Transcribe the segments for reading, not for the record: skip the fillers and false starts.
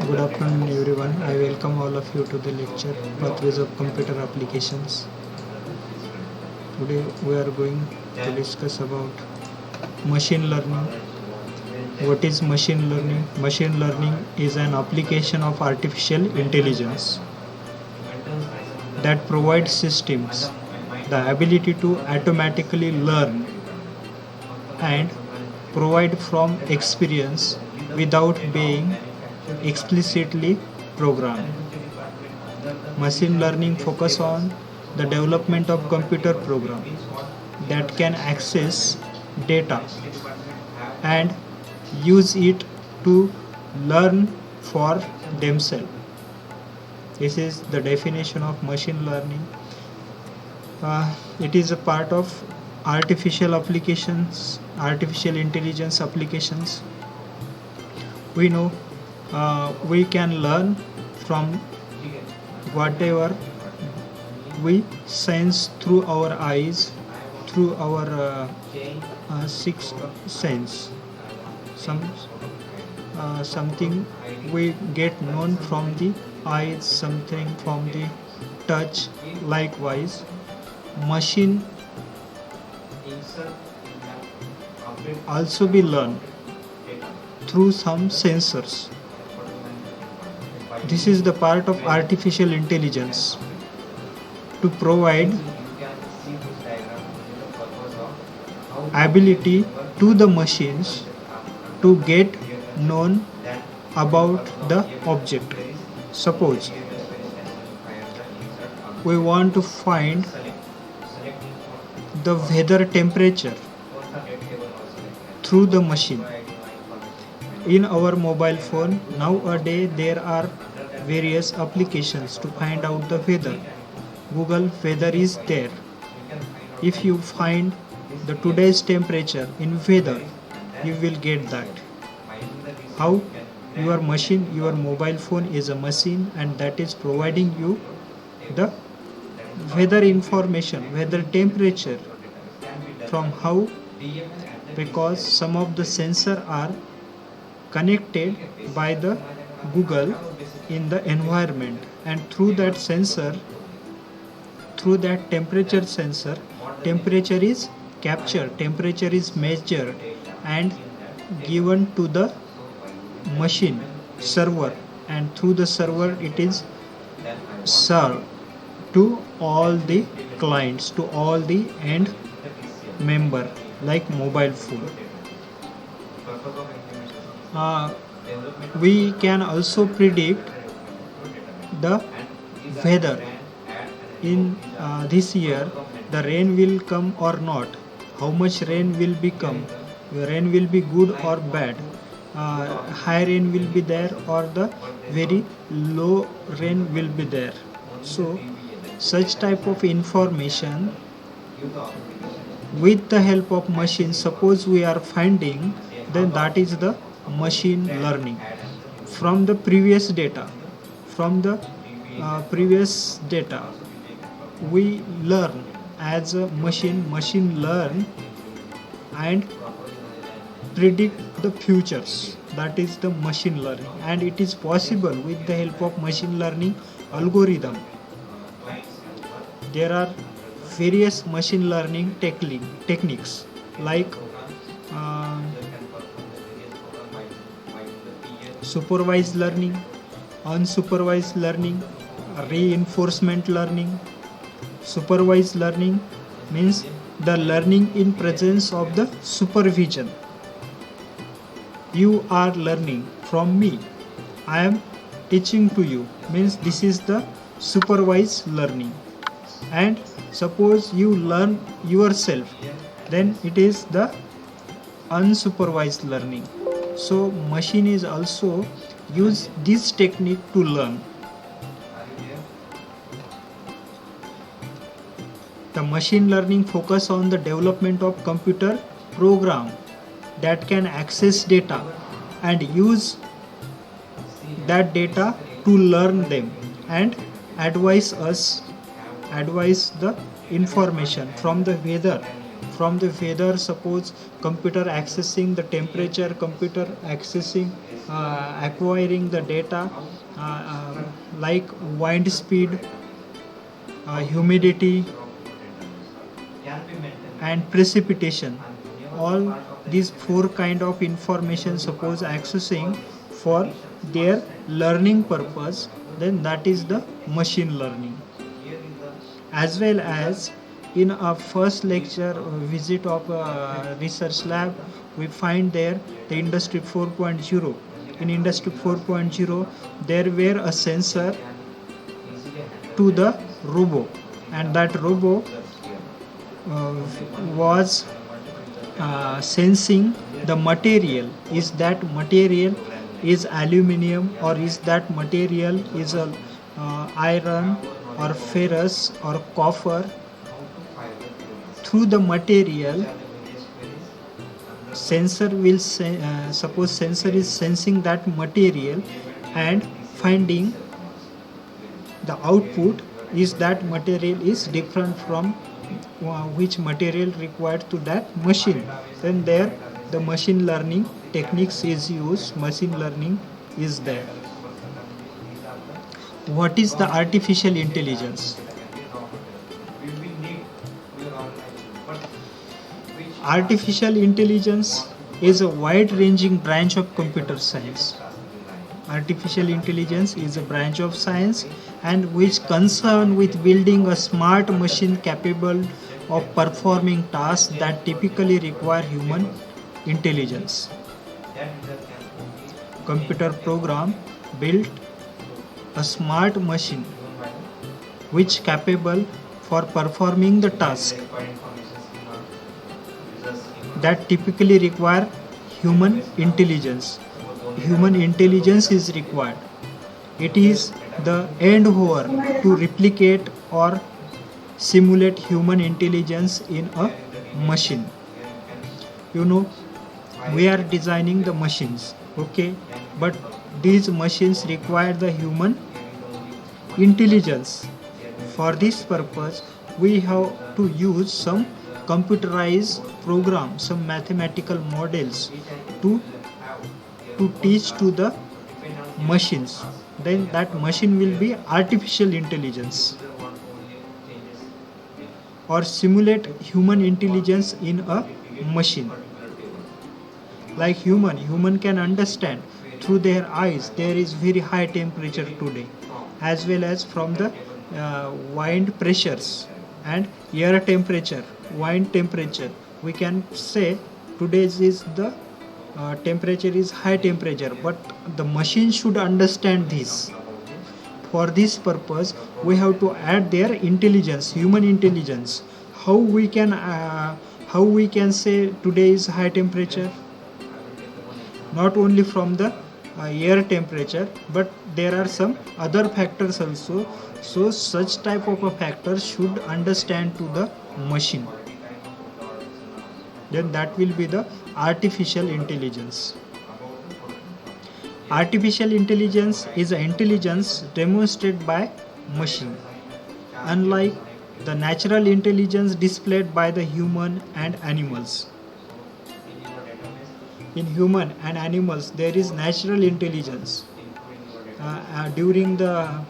Good afternoon everyone. I welcome all of you to the lecture Pathways of Computer Applications. Today we are going to discuss about machine learning. What is machine learning? Machine learning is an application of artificial intelligence that provides systems the ability to automatically learn and provide from experience without being explicitly programmed. Machine learning focus on the development of computer program that can access data and use it to learn for themselves. This is the definition of machine learning. It is a part of artificial applications, artificial intelligence applications. We know we can learn from whatever we sense through our eyes, through our sixth sense. Something we get known from the eyes, something from the touch. Likewise, machine also be learned through some sensors. This is the part of artificial intelligence to provide ability to the machines to get known about the object. Suppose we want to find the weather temperature through the machine. In our mobile phone nowadays there are various applications to find out the weather. Google weather is there. If you find the today's temperature in weather, you will get that. How? Your machine, your mobile phone is a machine, and that is providing you the weather information, weather temperature. From how? Because some of the sensor are connected by the Google in the environment, and through that sensor, through that temperature sensor, temperature is captured, temperature is measured and given to the machine server, and through the server it is served to all the clients, to all the end member like mobile phone. We can also predict the weather. In this year the rain will come or not, how much rain will become, rain will be good or bad, high rain will be there or the very low rain will be there. So such type of information with the help of machine, suppose we are finding, then that is the machine learning. From the previous data, from the previous data we learn as a machine learn and predict the futures. That is the machine learning, and it is possible with the help of machine learning algorithm. There are various machine learning techniques like supervised learning, unsupervised learning, reinforcement learning. Supervised learning means the learning in presence of the supervision. You are learning from me, I am teaching to you, means this is the supervised learning. And suppose you learn yourself, then it is the unsupervised learning. So machine is also use this technique to learn. The machine learning focus on the development of computer program that can access data and use that data to learn them and advise the information from the weather, from the weather, suppose computer accessing the temperature, computer accessing acquiring the data like wind speed, humidity and precipitation. All these four kind of information suppose accessing for their learning purpose, then that is the machine learning. As well as in our first lecture visit of research lab, we find there the industry 4.0. In industry 4.0 there were a sensor to the robot, and that robot was sensing the material. Is that material is aluminium, or is that material is a iron or ferrous or copper? Through the material, sensor will suppose sensor is sensing that material and finding the output is that material is different from which material required to that machine. Then there the machine learning techniques is used, machine learning is there. What is the artificial intelligence? Artificial intelligence is a wide-ranging branch of computer science. Artificial intelligence is a branch of science and which concern with building a smart machine capable of performing tasks that typically require human intelligence. Computer program built a smart machine which capable for performing the task that typically require human intelligence. Human intelligence is required. It is the endeavor to replicate or simulate human intelligence in a machine. We are designing the machines, okay, but these machines require the human intelligence. For this purpose we have to use some computerized program, some mathematical models to teach to the machines. Then that machine will be artificial intelligence or simulate human intelligence in a machine. Like human can understand through their eyes there is very high temperature today, as well as from the wind pressures and air temperature, wind temperature. We can say today's is the temperature is high temperature, but the machine should understand this. For this purpose we have to add their intelligence, human intelligence. How we can say today is high temperature? Not only from the air temperature, but there are some other factors also. So such type of a factor should understand to the machine. Then that will be the artificial intelligence. Artificial intelligence is an intelligence demonstrated by machine, unlike the natural intelligence displayed by the human and animals. In human and animals there is natural intelligence. During the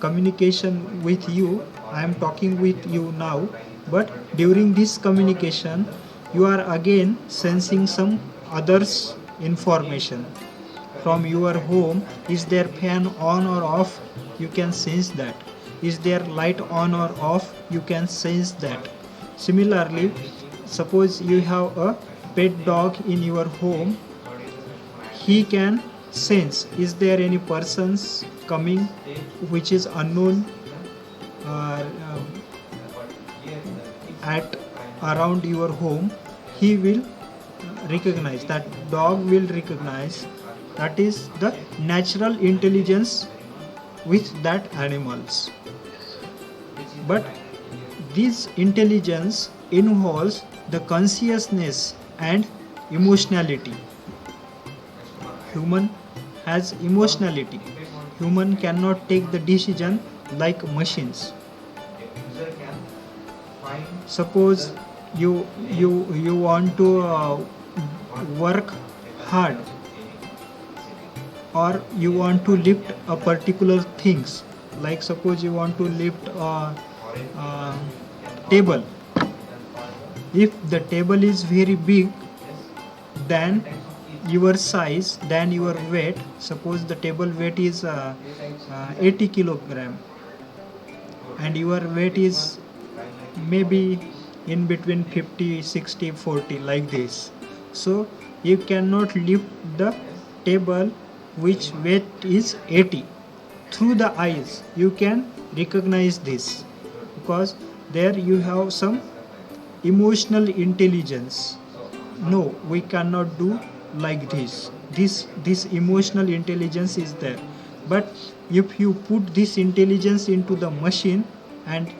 communication with you, I am talking with you now, but during this communication you are again sensing some others information. From your home, is there fan on or off? You can sense that. Is there light on or off? You can sense that. Similarly, suppose you have a pet dog in your home, he can sense is there any persons coming which is unknown at around your home. He will recognize, that dog will recognize. That is the natural intelligence with that animals. But this intelligence involves the consciousness and emotionality. Human has emotionality. Human cannot take the decision like machines. Suppose you want to work hard, or you want to lift a particular things, like suppose you want to lift a table. If the table is very big than your size, than your weight, suppose the table weight is 80 kilogram and your weight is maybe in between 50, 60, 40, like this. So you cannot lift the table which weight is 80. Through the eyes you can recognize this, because there you have some emotional intelligence. No, we cannot do like this emotional intelligence is there. But if you put this intelligence into the machine, and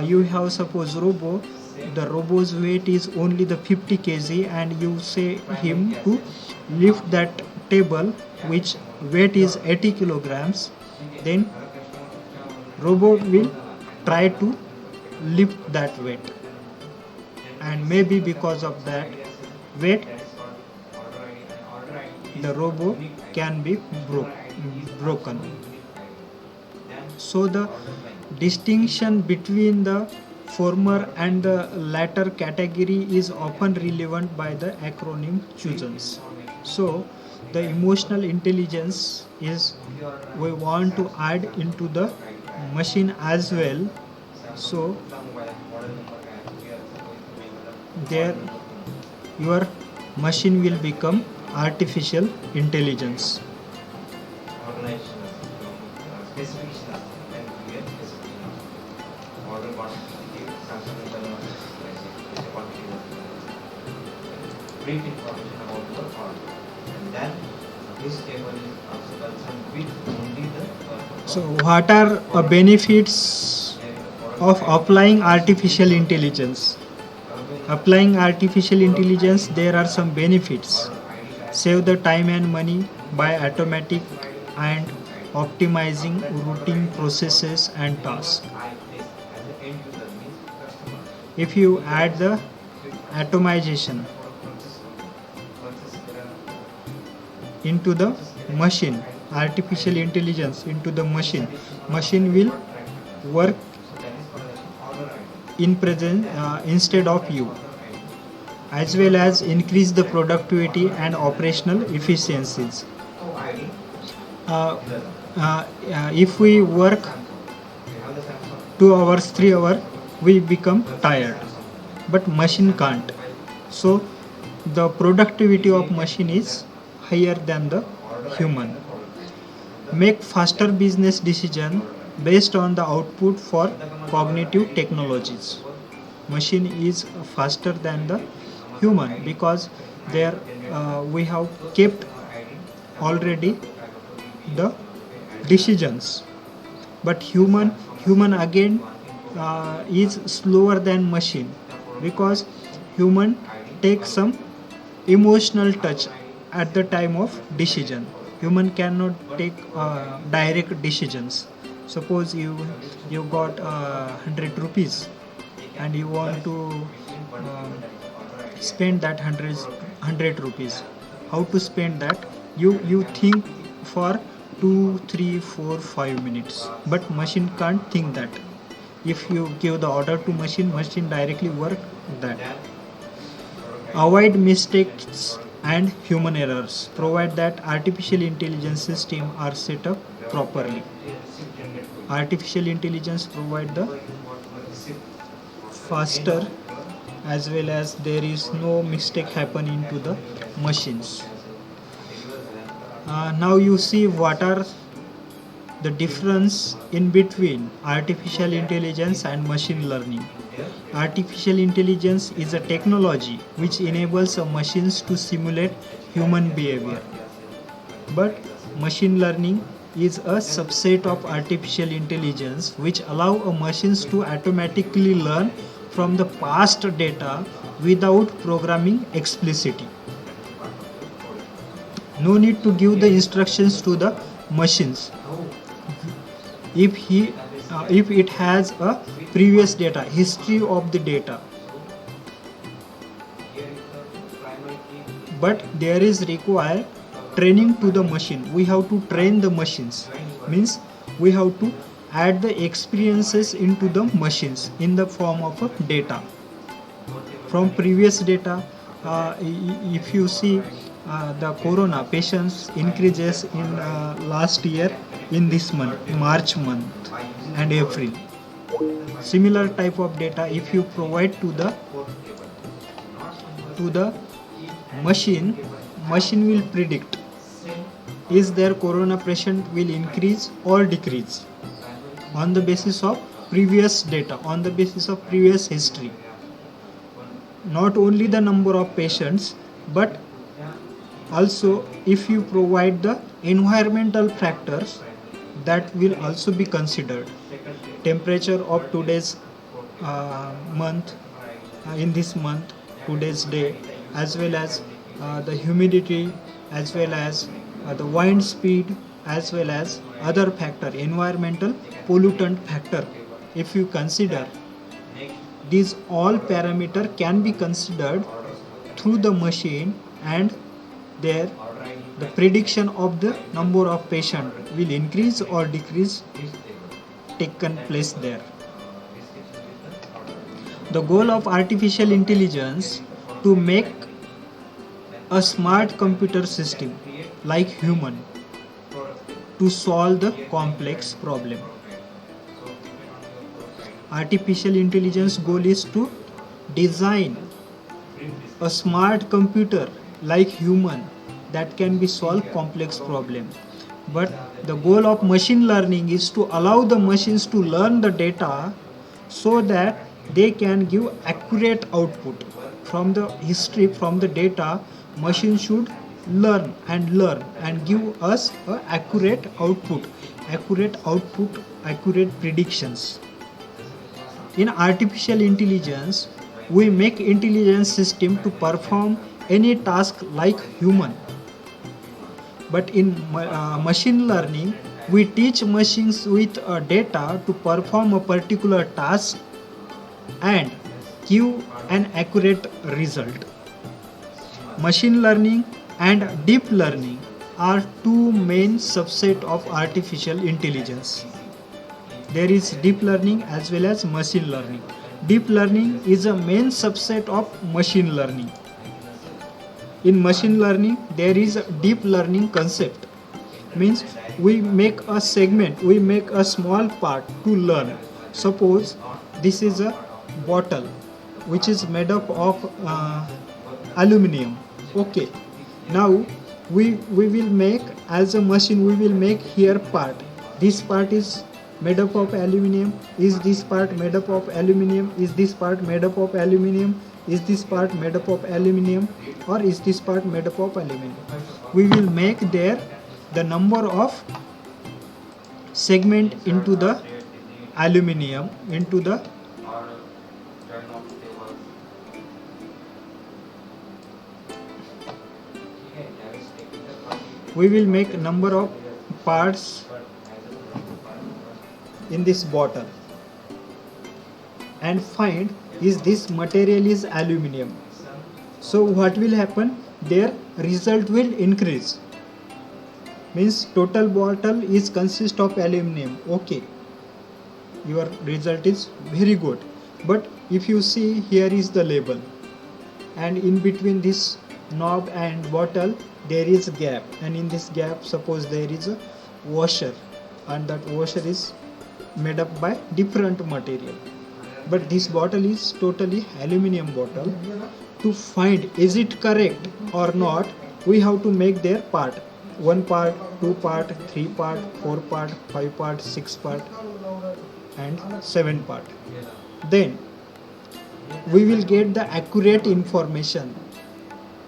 you have suppose robo, the robo's weight is only the 50 kg, and you say him to lift that table which weight is 80 kilograms, then robot will try to lift that weight, and maybe because of that weight the robot can be broken. So the distinction between the former and the latter category is often relevant by the acronym chosen. So the emotional intelligence is we want to add into the machine as well. So there your machine will become artificial intelligence. Brief information about the order, and then this table is also concerned with only the So what are benefits of applying artificial intelligence? Applying artificial intelligence, there are some benefits. Save the time and money by automatic and optimizing routine processes and tasks. If you add the atomization into the machine, artificial intelligence into the machine will work in present instead of you, as well as increase the productivity and operational efficiencies. If we work 2 hours, 3 hours, we become tired, but machine can't. So the productivity of machine is higher than the human. Make faster business decision based on the output for cognitive technologies. Machine is faster than the human, because there we have kept already the decisions. But human again is slower than machine, because human takes some emotional touch at the time of decision. Human cannot take direct decisions. Suppose you got 100 rupees and you want to spend that 100 rupees. How to spend that? You think for 2, 3, 4, 5 minutes, but machine can't think that. If you give the order to machine directly work that. Avoid mistakes and human errors. Provide that artificial intelligence system are set up properly. Artificial intelligence provide the faster, as well as there is no mistake happen into the machines. Now you see what are the difference in between artificial intelligence and machine learning. Artificial intelligence is a technology which enables machines to simulate human behavior. But machine learning is a subset of artificial intelligence which allow machines to automatically learn from the past data without programming explicitly. No need to give the instructions to the machines. If it has a previous data, history of the data, but there is required training to the machine. We have to train the machines, means we have to add the experiences into the machines in the form of a data from previous data. If you see, the corona patients increases in last year in this month, March month and April. Similar type of data if you provide to the machine will predict is there corona patient will increase or decrease on the basis of previous data, on the basis of previous history. Not only the number of patients, but also if you provide the environmental factors, that will also be considered. Temperature of today's month, in this month, today's day, as well as the humidity, as well as the wind speed, as well as other factor, environmental pollutant factor. If you consider these all parameter can be considered through the machine, and there the prediction of the number of patient will increase or decrease taken place there. The goal of artificial intelligence to make a smart computer system like human to solve the complex problem. Artificial intelligence goal is to design a smart computer like human that can be solve complex problem. But the goal of machine learning is to allow the machines to learn the data so that they can give accurate output from the history, from the data. Machine should learn and give us a accurate output, accurate predictions. In artificial intelligence, we make intelligence system to perform any task like human. But in machine learning, we teach machines with data to perform a particular task and give an accurate result. Machine learning and deep learning are two main subset of artificial intelligence. There is deep learning as well as machine learning. Deep learning is a main subset of machine learning. In machine learning, there is a deep learning concept. Means we make a segment, we make a small part to learn. Suppose this is a bottle which is made up of aluminum. Okay. Now we will make, as a machine, we will make here part. This part is made up of aluminum. Is this part made up of aluminum? Is this part made up of aluminum? Is this part made up of aluminum, or is this part made up of aluminum? We will make there the number of segment into the aluminum, into the we will make number of parts in this bottle and find is this material is aluminum. So what will happen? Their result will increase. Means total bottle is consist of aluminum. Okay, your result is very good. But if you see, here is the label, and in between this knob and bottle there is a gap, and in this gap suppose there is a washer, and that washer is made up by different material. But this bottle is totally aluminum bottle. To find is it correct or not, we have to make their part. 1 part, 2 part, 3 part, 4 part, 5 part, 6 part and 7 part. Then we will get the accurate information.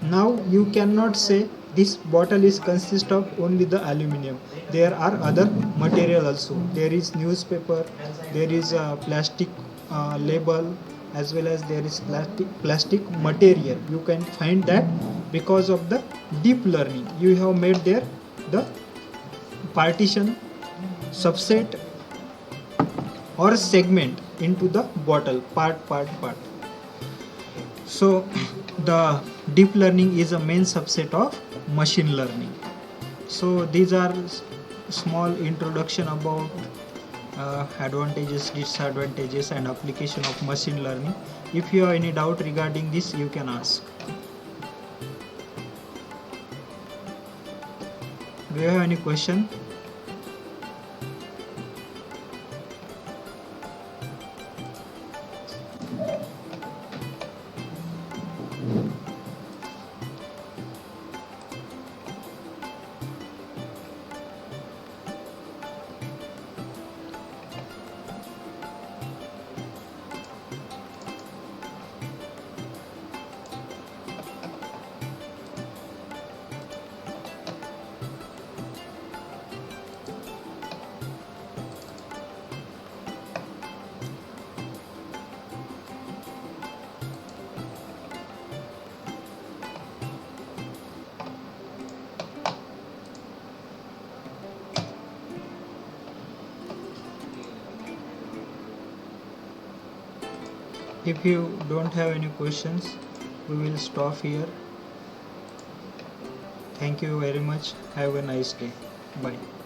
Now you cannot say this bottle is consist of only the aluminum. There are other material also. There is newspaper, there is a plastic label, as well as there is plastic material. You can find that because of the deep learning. You have made there the partition, subset or segment into the bottle, part. So The deep learning is a main subset of machine learning. So these are small introduction about advantages, disadvantages and application of machine learning. If you have any doubt regarding this, you can ask. Do you have any question? If you don't have any questions, we will stop here. Thank you very much. Have a nice day. Bye.